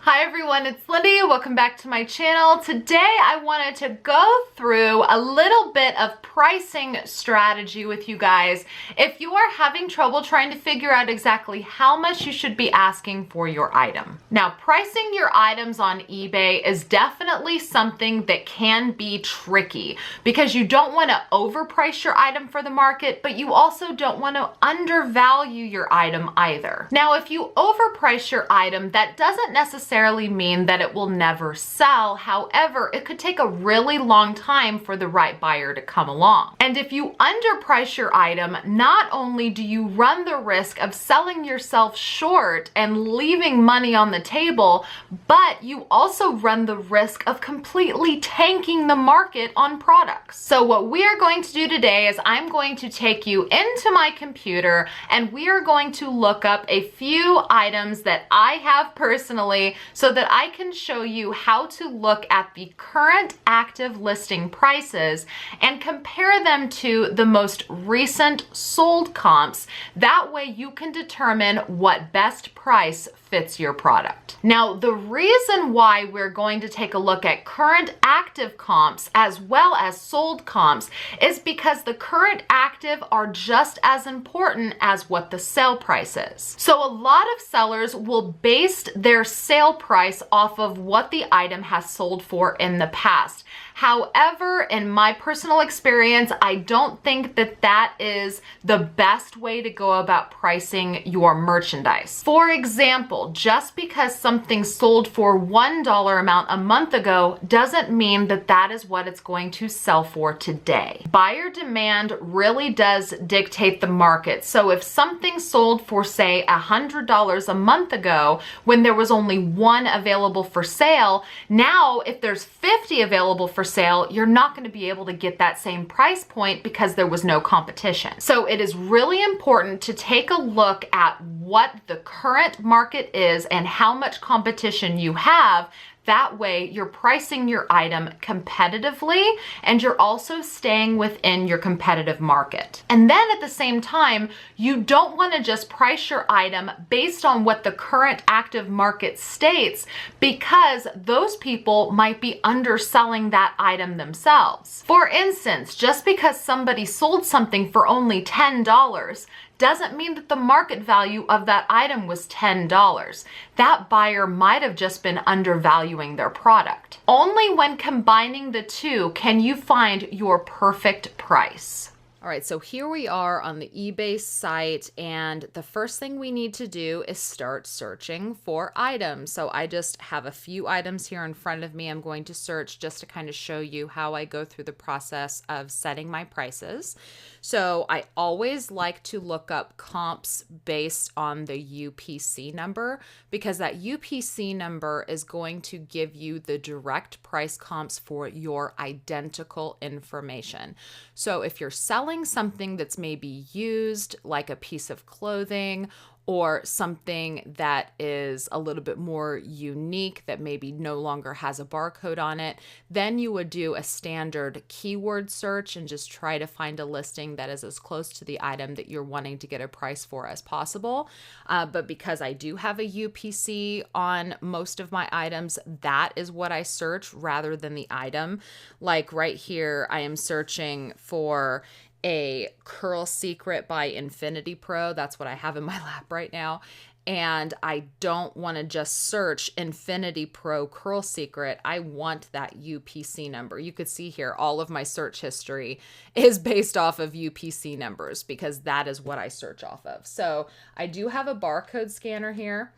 Hi everyone, it's Lindey. Welcome back to my channel. Today I wanted to go through a little bit of pricing strategy with you guys if you are having trouble trying to figure out exactly how much you should be asking for your item. Now, pricing your items on eBay is definitely something that can be tricky because you don't want to overprice your item for the market, but you also don't want to undervalue your item either. Now, if you overprice your item, that doesn't necessarily mean that it will never sell. However, it could take a really long time for the right buyer to come along. And if you underprice your item, not only do you run the risk of selling yourself short and leaving money on the table, but you also run the risk of completely tanking the market on products. So what we are going to do today is I'm going to take you into my computer and we are going to look up a few items that I have personally so that I can show you how to look at the current active listing prices and compare them to the most recent sold comps. That way you can determine what best price fits your product. Now, the reason why we're going to take a look at current active comps as well as sold comps is because the current active are just as important as what the sale price is. So a lot of sellers will base their sale price off of what the item has sold for in the past. However, in my personal experience, I don't think that that is the best way to go about pricing your merchandise. For example, just because something sold for $1 amount a month ago doesn't mean that that is what it's going to sell for today. Buyer demand really does dictate the market. So if something sold for, say, $100 a month ago when there was only one available for sale, now if there's 50 available for sale, you're not going to be able to get that same price point because there was no competition. So it is really important to take a look at what the current market is and how much competition you have. That way you're pricing your item competitively and you're also staying within your competitive market. And then at the same time, you don't want to just price your item based on what the current active market states because those people might be underselling that item themselves. For instance, just because somebody sold something for only $10 doesn't mean that the market value of that item was $10. That buyer might have just been undervaluing their product. Only when combining the two can you find your perfect price. All right, so here we are on the eBay site, and the first thing we need to do is start searching for items. So I just have a few items here in front of me. I'm going to search just to kind of show you how I go through the process of setting my prices. So I always like to look up comps based on the UPC number because that UPC number is going to give you the direct price comps for your identical information. So if you're selling something that's maybe used, like a piece of clothing, or something that is a little bit more unique that maybe no longer has a barcode on it, then you would do a standard keyword search and just try to find a listing that is as close to the item that you're wanting to get a price for as possible. But because I do have a UPC on most of my items, that is what I search rather than the item. Like right here, I am searching for a Curl Secret by Infinity Pro. That's what I have in my lap right now. And I don't want to just search Infinity Pro Curl Secret. I want that UPC number. You could see here, all of my search history is based off of UPC numbers because that is what I search off of. So I do have a barcode scanner here.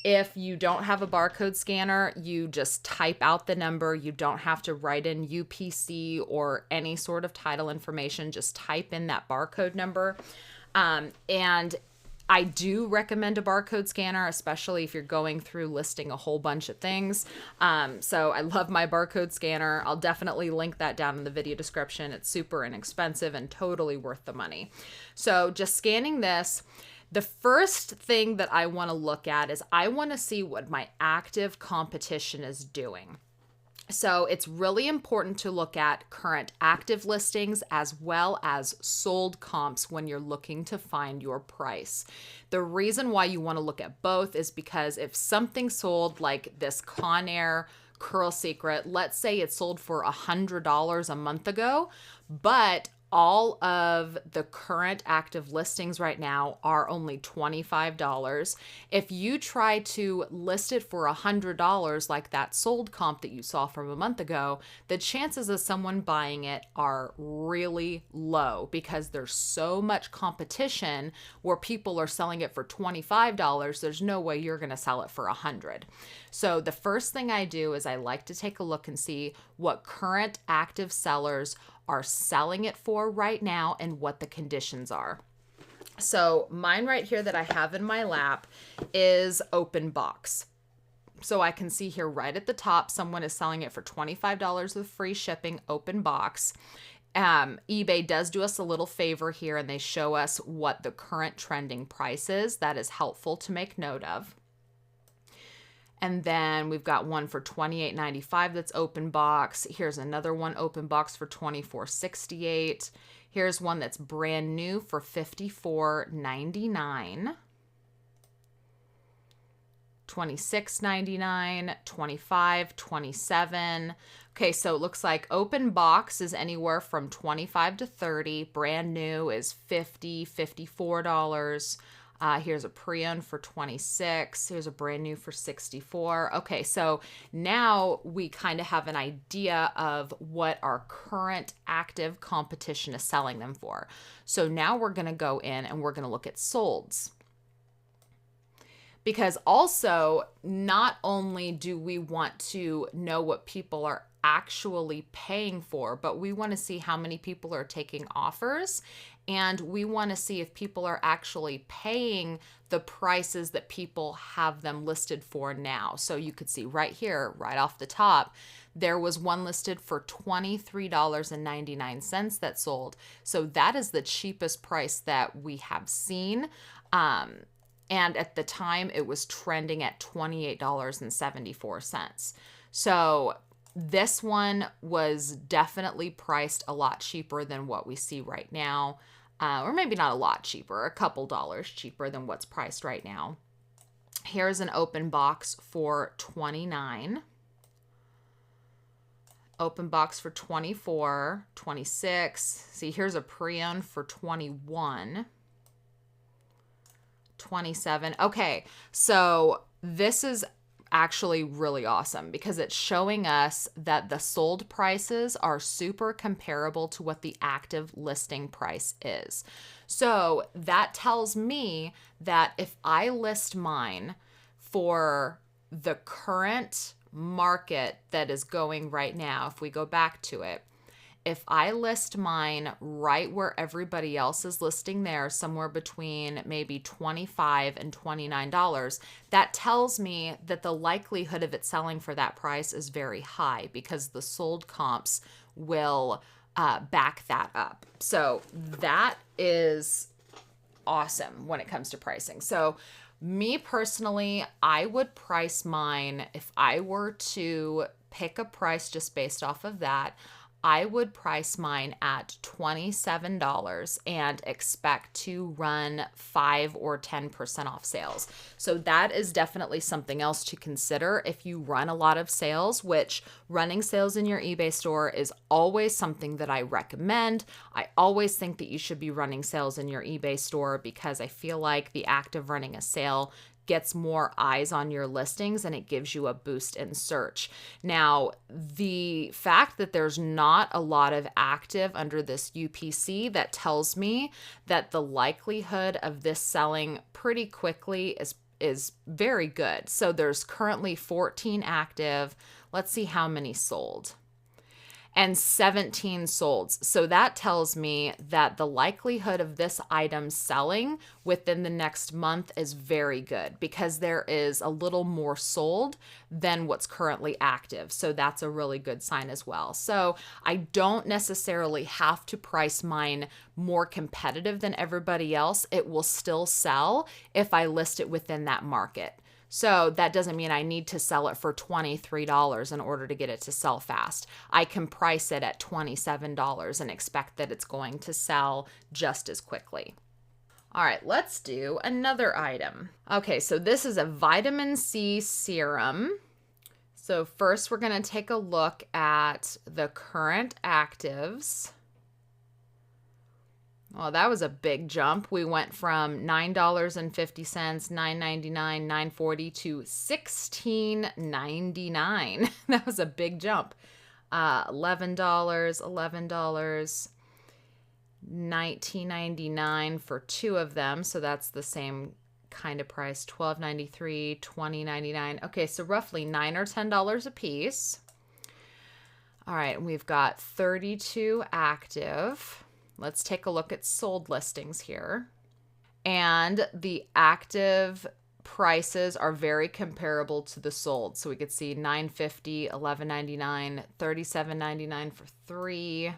If you don't have a barcode scanner, you just type out the number. You don't have to write in UPC or any sort of title information. Just type in that barcode number. And I do recommend a barcode scanner, especially if you're going through listing a whole bunch of things. So I love my barcode scanner. I'll definitely link that down in the video description. It's super inexpensive and totally worth the money. So just scanning this. The first thing that I want to look at is I want to see what my active competition is doing. So it's really important to look at current active listings as well as sold comps when you're looking to find your price. The reason why you want to look at both is because if something sold like this Conair Curl Secret, let's say it sold for $100 a month ago, but all of the current active listings right now are only $25. If you try to list it for $100 like that sold comp that you saw from a month ago, the chances of someone buying it are really low because there's so much competition where people are selling it for $25. There's no way you're going to sell it for $100. So the first thing I do is I like to take a look and see what current active sellers are selling it for right now and what the conditions are. So mine right here that I have in my lap is open box. So I can see here right at the top, someone is selling it for $25 with free shipping, open box. eBay does do us a little favor here and they show us what the current trending price is. That is helpful to make note of. And then we've got one for $28.95 that's open box. Here's another one open box for $24.68. Here's one that's brand new for $54.99. $26.99, $25, $27. Okay, so it looks like open box is anywhere from $25 to $30. Brand new is $50, $54. Here's a pre-owned for $26. Here's a brand new for $64. Okay, so now we kind of have an idea of what our current active competition is selling them for. So now we're going to go in and we're going to look at solds. Because also, not only do we want to know what people are actually paying for, but we want to see how many people are taking offers, and we want to see if people are actually paying the prices that people have them listed for now. So you could see right here, right off the top, there was one listed for $23.99 that sold. So that is the cheapest price that we have seen. And at the time, it was trending at $28.74. So this one was definitely priced a lot cheaper than what we see right now. Or maybe not a lot cheaper, a couple dollars cheaper than what's priced right now. Here's an open box for $29. Open box for $24, $26. See, here's a pre-owned for $21. $27. Okay, so this is actually really awesome because it's showing us that the sold prices are super comparable to what the active listing price is. So that tells me that if I list mine for the current market that is going right now, if we go back to it, if I list mine right where everybody else is listing theirs, somewhere between maybe $25 and $29, that tells me that the likelihood of it selling for that price is very high because the sold comps will back that up. So that is awesome when it comes to pricing. So me personally, I would price mine, if I were to pick a price just based off of that, I would price mine at $27 and expect to run 5 or 10% off sales. So that is definitely something else to consider if you run a lot of sales, which running sales in your eBay store is always something that I recommend. I always think that you should be running sales in your eBay store because I feel like the act of running a sale gets more eyes on your listings and it gives you a boost in search. Now, the fact that there's not a lot of active under this UPC, that tells me that the likelihood of this selling pretty quickly is very good. So there's currently 14 active. Let's see how many sold. And 17 sold. So that tells me that the likelihood of this item selling within the next month is very good because there is a little more sold than what's currently active. So that's a really good sign as well. So I don't necessarily have to price mine more competitive than everybody else. It will still sell if I list it within that market. So that doesn't mean I need to sell it for $23 in order to get it to sell fast. I can price it at $27 and expect that it's going to sell just as quickly. All right, let's do another item. Okay, so this is a vitamin C serum. So first we're going to take a look at the current actives. Well, that was a big jump. We went from $9.50, $9.99, $9.40 to $16.99. That was a big jump. $11, $11, $19.99 for two of them. So that's the same kind of price. $12.93, $20.99. Okay, so roughly $9 or $10 a piece. All right, we've got 32 active. Let's take a look at sold listings here. And the active prices are very comparable to the sold. So we could see $9.50, $11.99, $37.99 for three,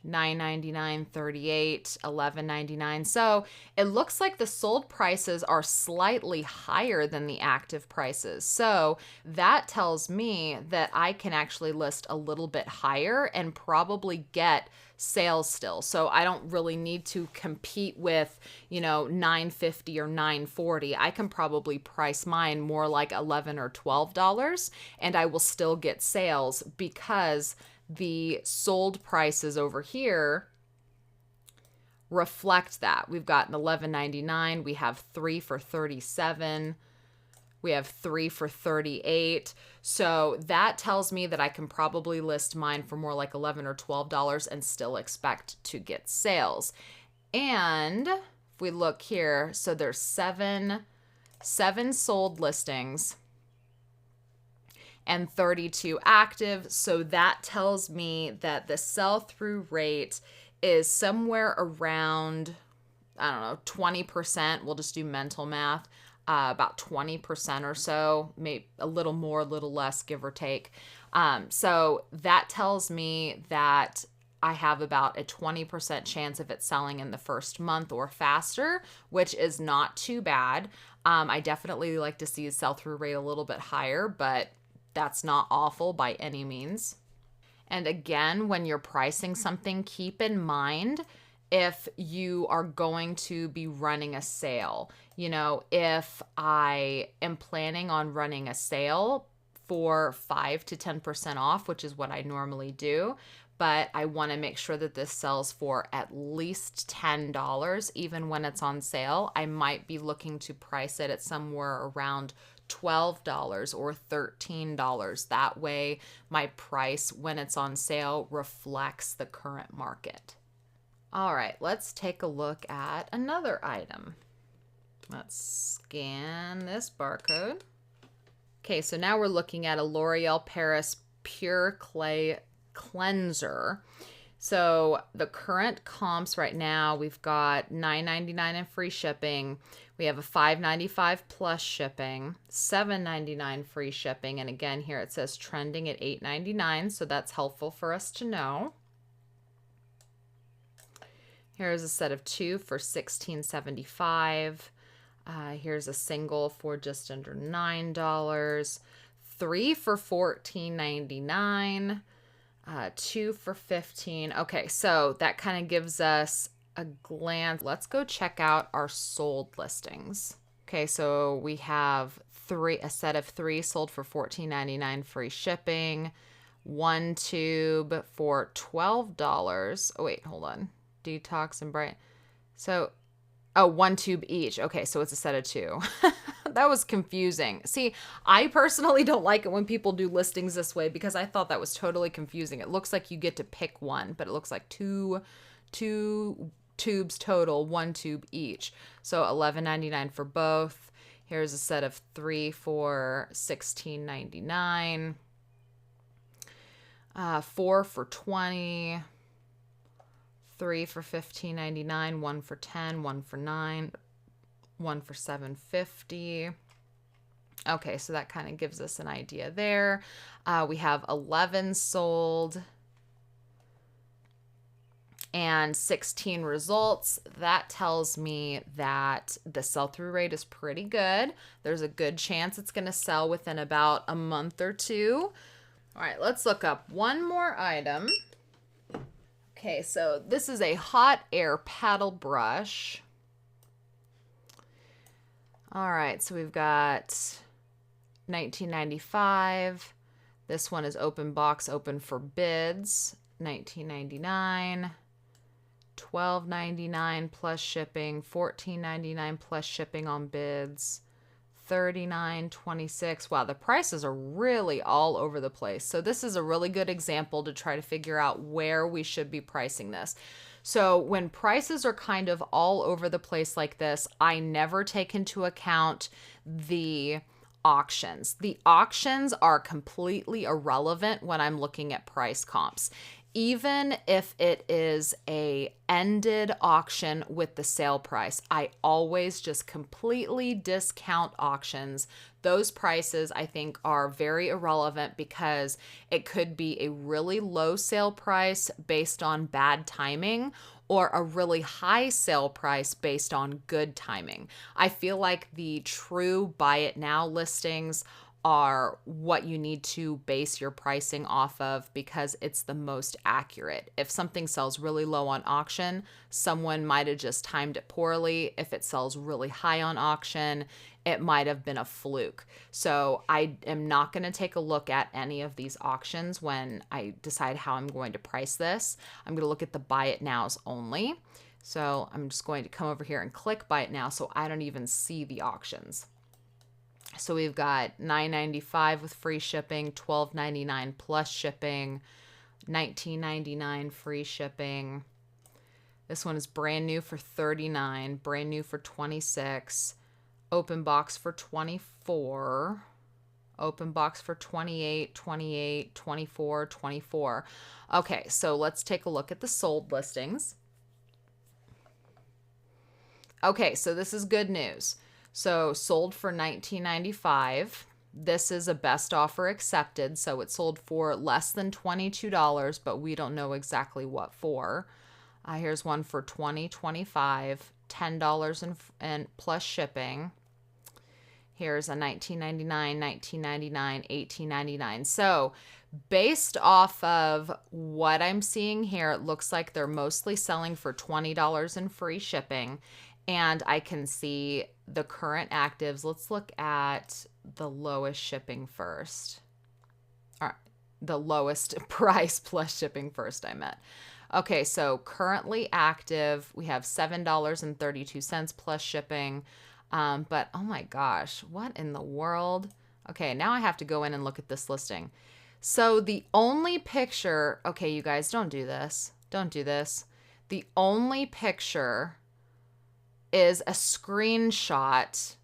$9.99, $38, $11.99. So it looks like the sold prices are slightly higher than the active prices. So that tells me that I can actually list a little bit higher and probably get sales still. So I don't really need to compete with, $9.50 or $9.40. I can probably price mine more like $11 or $12 and I will still get sales because the sold prices over here reflect that. We've got an $11.99. We have three for $37. We have three for $38. So that tells me that I can probably list mine for more like $11 or $12 and still expect to get sales. And if we look here, so there's seven sold listings and 32 active. So that tells me that the sell-through rate is somewhere around, 20%. We'll just do mental math. About 20% or so, maybe a little more, a little less, give or take. So that tells me that I have about a 20% chance of it selling in the first month or faster, which is not too bad. I definitely like to see a sell-through rate a little bit higher, but that's not awful by any means. And again, when you're pricing something, keep in mind if you are going to be running a sale. If I am planning on running a sale for 5 to 10% off, which is what I normally do, but I want to make sure that this sells for at least $10, even when it's on sale, I might be looking to price it at somewhere around $12 or $13. That way, my price when it's on sale reflects the current market. All right, let's take a look at another item. Let's scan this barcode. Okay, so now we're looking at a L'Oreal Paris Pure Clay Cleanser. So the current comps right now, we've got $9.99 in free shipping. We have a $5.95 plus shipping, $7.99 free shipping. And again, here it says trending at $8.99, so that's helpful for us to know. Here's a set of two for $16.75. Here's a single for just under $9. Three for $14.99. Two for $15. Okay, so that kind of gives us a glance. Let's go check out our sold listings. Okay, so we have a set of three sold for $14.99 free shipping. One tube for $12. Oh, wait, hold on. Detox and Bright. So, one tube each. Okay, so it's a set of two. That was confusing. See, I personally don't like it when people do listings this way because I thought that was totally confusing. It looks like you get to pick one, but it looks like two tubes total, one tube each. So $11.99 for both. Here's a set of three for $16.99. Four for $20. Three for $15.99, one for $10, one for $9, one for $7.50. Okay, so that kind of gives us an idea there. We have 11 sold and 16 results. That tells me that the sell-through rate is pretty good. There's a good chance it's going to sell within about a month or two. All right, let's look up one more item. Okay, so this is a hot air paddle brush. All right, so we've got $19.95. This one is open box, open for bids. $19.99. $12.99 plus shipping, $14.99 plus shipping on bids, $39.26. Wow, the prices are really all over the place. So this is a really good example to try to figure out where we should be pricing this. So when prices are kind of all over the place like this, I never take into account the auctions. The auctions are completely irrelevant when I'm looking at price comps. Even if it is a ended auction with the sale price, I always just completely discount auctions. Those prices I think are very irrelevant because it could be a really low sale price based on bad timing or a really high sale price based on good timing. I feel like the true buy it now listings are what you need to base your pricing off of because it's the most accurate. If something sells really low on auction, someone might have just timed it poorly. If it sells really high on auction, it might have been a fluke. So I am not going to take a look at any of these auctions when I decide how I'm going to price this. I'm going to look at the buy it nows only. So I'm just going to come over here and click buy it now so I don't even see the auctions. So we've got $9.95 with free shipping, $12.99 plus shipping, $19.99 free shipping. This one is brand new for $39, brand new for $26, open box for $24, open box for $28, $28, $24, $24. Okay, so let's take a look at the sold listings. Okay, so this is good news. So sold for $19.95. This is a best offer accepted, so it sold for less than $22, but we don't know exactly what for. Here's one for $20.25, $10 and plus shipping. Here's a $19.99, $19.99, $18.99. So based off of what I'm seeing here, it looks like they're mostly selling for $20 in free shipping. And I can see the current actives. Let's look at the lowest shipping first. All right, the lowest price plus shipping first, I meant. Okay, so currently active, we have $7.32 plus shipping. But oh my gosh, what in the world? Okay, now I have to go in and look at this listing. So the only picture, okay, you guys, don't do this. Don't do this. The only picture is a screenshot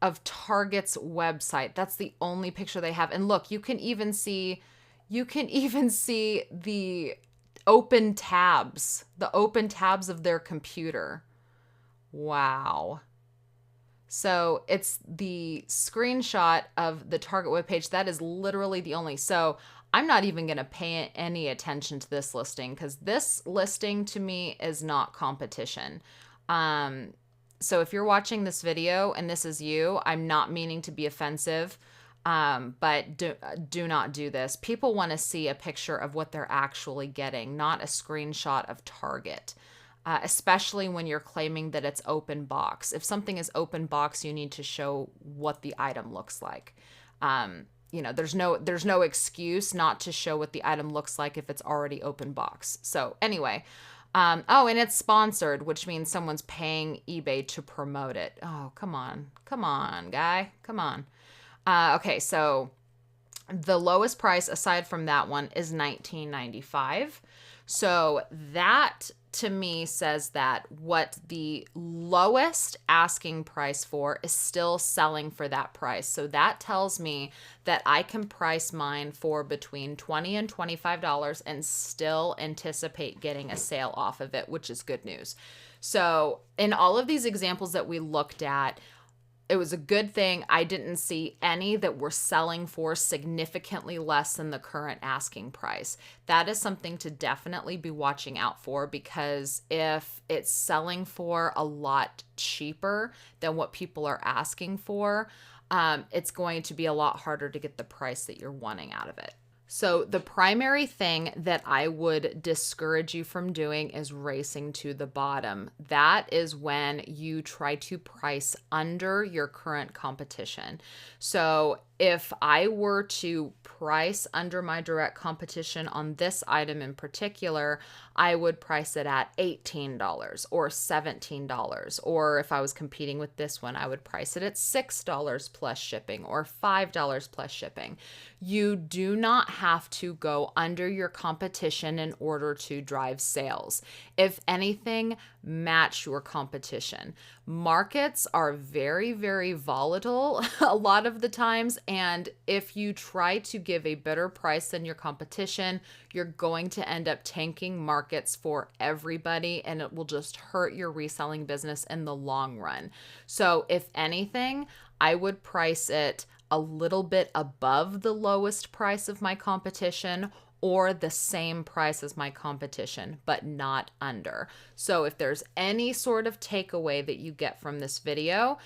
of Target's website. That's the only picture they have. And look, you can even see the open tabs of their computer. Wow. So it's the screenshot of the Target webpage. That is literally the only. So I'm not even going to pay any attention to this listing because this listing to me is not competition. So if you're watching this video and this is you, I'm not meaning to be offensive, but do not do this. People want to see a picture of what they're actually getting, not a screenshot of Target, especially when you're claiming that it's open box. If something is open box, you need to show what the item looks like. You know, there's no excuse not to show what the item looks like if it's already open box. So anyway, oh, and it's sponsored, which means someone's paying eBay to promote it. Oh, come on, guy, come on. Okay, so the lowest price aside from that one is $19.95. So that to me says that what the lowest asking price for is still selling for that price. So that tells me that I can price mine for between $20 and $25 and still anticipate getting a sale off of it, which is good news. So in all of these examples that we looked at, it was a good thing I didn't see any that were selling for significantly less than the current asking price. That is something to definitely be watching out for, because if it's selling for a lot cheaper than what people are asking for, it's going to be a lot harder to get the price that you're wanting out of it. So the primary thing that I would discourage you from doing is racing to the bottom. That is when you try to price under your current competition. So if I were to price under my direct competition on this item in particular, I would price it at $18 or $17. Or if I was competing with this one, I would price it at $6 plus shipping or $5 plus shipping. You do not have to go under your competition in order to drive sales. If anything, match your competition. Markets are very, very volatile a lot of the times, and if you try to give a better price than your competition, you're going to end up tanking markets for everybody, and it will just hurt your reselling business in the long run. So if anything, I would price it a little bit above the lowest price of my competition, or the same price as my competition, but not under. So if there's any sort of takeaway that you get from this video,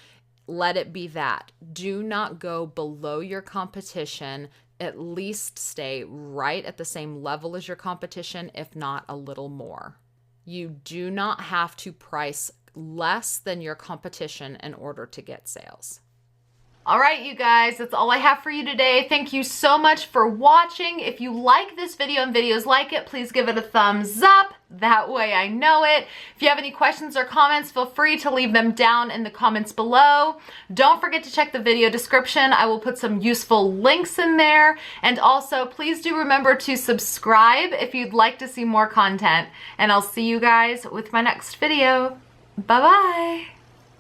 let it be that. Do not go below your competition. At least stay right at the same level as your competition, if not a little more. You do not have to price less than your competition in order to get sales. All right, you guys, that's all I have for you today. Thank you so much for watching. If you like this video and videos like it, please give it a thumbs up. That way I know it. If you have any questions or comments, feel free to leave them down in the comments below. Don't forget to check the video description. I will put some useful links in there. And also, please do remember to subscribe if you'd like to see more content. And I'll see you guys with my next video. Bye-bye.